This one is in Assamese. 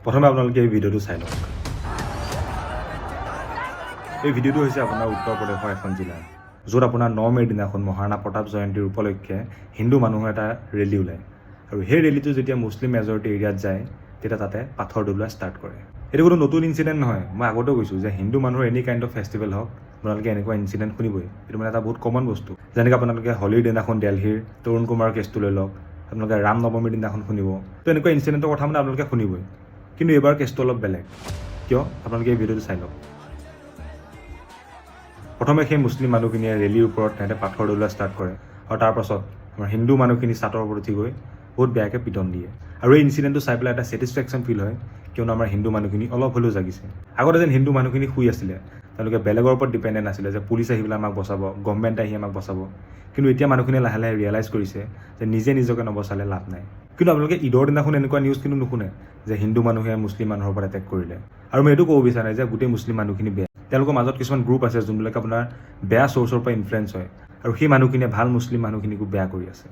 প্ৰথমে আপোনালোকে এই ভিডিঅ'টো চাই লওক। এই ভিডিঅ'টো হৈছে আপোনাৰ উত্তৰ প্ৰদেশৰ এখন জিলা, য'ত আপোনাৰ 9 মে'ৰ দিনাখন মহাৰাণা প্ৰতাপ জয়ন্তীৰ উপলক্ষে হিন্দু মানুহৰ এটা ৰেলী ওলায়। আৰু সেই ৰেলীটো যেতিয়া মুছলিম মেজৰিটি এৰিয়াত যায়, তেতিয়া তাতে পাথৰ দলোৱা ষ্টাৰ্ট কৰে। এইটো কোনো নতুন ইনচিডেণ্ট নহয়। মই আগতেও কৈছোঁ যে হিন্দু মানুহৰ এনি কাইণ্ড অফ ফেষ্টিভেল হওক, আপোনালোকে এনেকুৱা ইনচিডেণ্ট শুনিবই। এইটো মানে এটা বহুত কমন বস্তু। যেনেকৈ আপোনালোকে হোলীৰ দিনাখন দেলহিৰ তৰুণ কুমাৰৰ কেছটো লৈ লওক, আপোনালোকে ৰাম নৱমীৰ দিনাখন শুনিব। তো এনেকুৱা ইনচিডেণ্টৰ কথা মানে আপোনালোকে শুনিবই। কিন্তু এইবাৰ কেছটো অলপ বেলেগ। কিয়? আপোনালোকে এই ভিডিঅ'টো চাই লওক। প্ৰথমে সেই মুছলিম মানুহখিনিয়ে ৰেলীৰ ওপৰত তেহেঁতে পাথৰ দলোৱা ষ্টাৰ্ট কৰে, আৰু তাৰপাছত আমাৰ হিন্দু মানুহখিনি ছাতৰ ওপৰত উঠি গৈ বহুত বেয়াকৈ পিটন দিয়ে। আৰু এই ইনচিডেণ্টটো চাই পেলাই এটা ছেটিছফেকশ্যন ফিল হয়, কিয়নো আমাৰ হিন্দু মানুহখিনি অলপ হ'লেও জাগিছে। আগতে যেন হিন্দু মানুহখিনি শুই আছিলে, তেওঁলোকে বেলেগৰ ওপৰত ডিপেণ্ডেণ্ট আছিলে যে পুলিচ আহি পেলাই আমাক বচাব, গভৰ্ণমেণ্ট আহি আমাক বচাব। কিন্তু এতিয়া মানুহখিনিয়ে লাহে লাহে ৰিয়েলাইজ কৰিছে যে নিজে নিজকে নবচালে লাভ নাই। কিন্তু আপোনালোকে ঈদৰ দিনাখন এনেকুৱা নিউজ কিন্তু নুশুনে যে হিন্দু মানুহে মুছলিম মানুহৰ ওপৰত এটেক কৰিলে। আৰু মই এইটো ক'ব বিচাৰা নাই যে গোটেই মুছলিম মানুহখিনি বেয়া। তেওঁলোকৰ মাজত কিছুমান গ্ৰুপ আছে যোনবিলাক আপোনাৰ বেয়া চ'ৰ্চৰ পৰা ইনফ্লুৱেঞ্চ হয়, আৰু সেই মানুহখিনিয়ে ভাল মুছলিম মানুহখিনিকো বেয়া কৰি আছে।